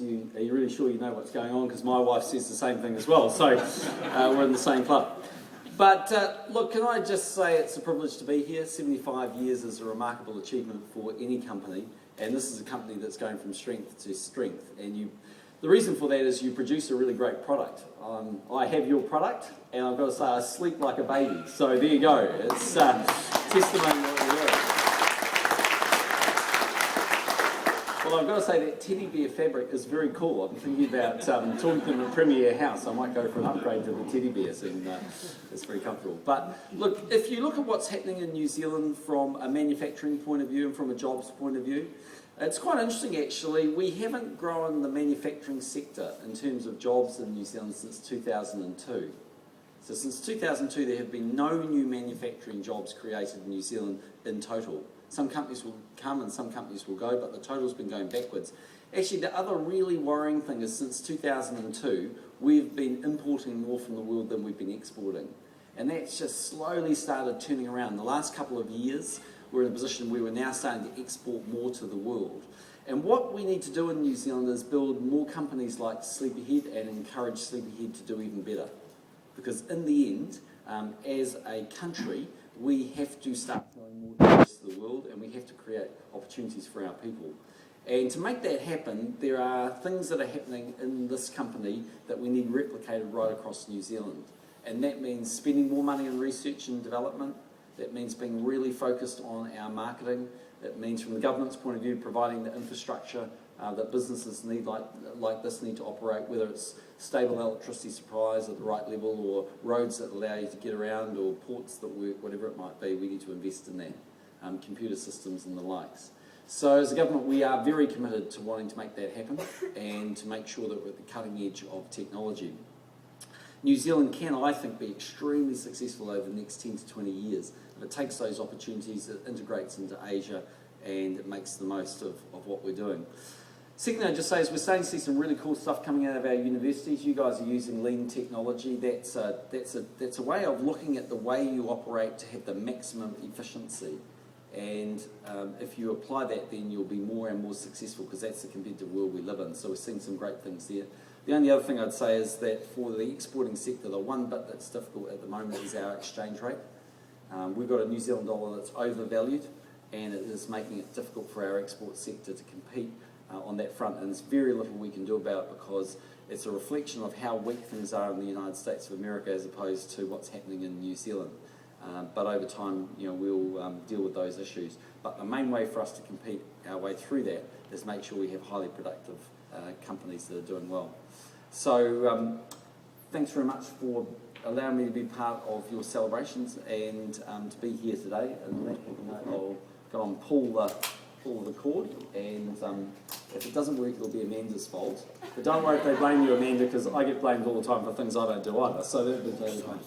are you really sure you know what's going on? Because my wife says the same thing as well, so we're in the same club. But look, can I just say it's a privilege to be here. 75 years is a remarkable achievement for any company, and this is a company that's going from strength to strength. And the reason for that is you produce a really great product. I have your product, and I've got to say I sleep like a baby. So there you go. It's testimony to what you're doing. Well, I've got to say that teddy bear fabric is very cool. I'm thinking about talking to the Premier House. I might go for an upgrade to the teddy bears, and it's very comfortable. But look, if you look at what's happening in New Zealand from a manufacturing point of view and from a jobs point of view, it's quite interesting actually. We haven't grown the manufacturing sector in terms of jobs in New Zealand since 2002. So since 2002 there have been no new manufacturing jobs created in New Zealand in total. Some companies will come and some companies will go, but the total's been going backwards. Actually, the other really worrying thing is since 2002, we've been importing more from the world than we've been exporting. And that's just slowly started turning around. The last couple of years, we're in a position where we're now starting to export more to the world. And what we need to do in New Zealand is build more companies like Sleepyhead and encourage Sleepyhead to do even better. Because in the end, as a country, we have to start selling more to the rest of the world, and we have to create opportunities for our people. And to make that happen, there are things that are happening in this company that we need replicated right across New Zealand. And that means spending more money on research and development. That means being really focused on our marketing. It means, from the government's point of view, providing the infrastructure that businesses need, like this, need to operate, whether it's stable electricity supplies at the right level, or roads that allow you to get around, or ports that work, whatever it might be. We need to invest in that, computer systems and the likes. So as a government, we are very committed to wanting to make that happen and to make sure that we're at the cutting edge of technology. New Zealand can, I think, be extremely successful over the next 10 to 20 years if it takes those opportunities, it integrates into Asia, and it makes the most of what we're doing. Second thing I'd just say is we're starting to see some really cool stuff coming out of our universities. You guys are using lean technology. That's a way of looking at the way you operate to have the maximum efficiency. And if you apply that, then you'll be more and more successful, because that's the competitive world we live in. So we're seeing some great things there. The only other thing I'd say is that for the exporting sector, the one bit that's difficult at the moment is our exchange rate. We've got a New Zealand dollar that's overvalued, and it is making it difficult for our export sector to compete on that front. And there's very little we can do about it, because it's a reflection of how weak things are in the United States of America as opposed to what's happening in New Zealand. But over time, we'll deal with those issues. But the main way for us to compete our way through that is make sure we have highly productive companies that are doing well. So thanks very much for allowing me to be part of your celebrations and to be here today. And I'll go and pull the cord, and if it doesn't work, it'll be Amanda's fault. But don't worry if they blame you, Amanda, because I get blamed all the time for things I don't do either. So that'll be fine.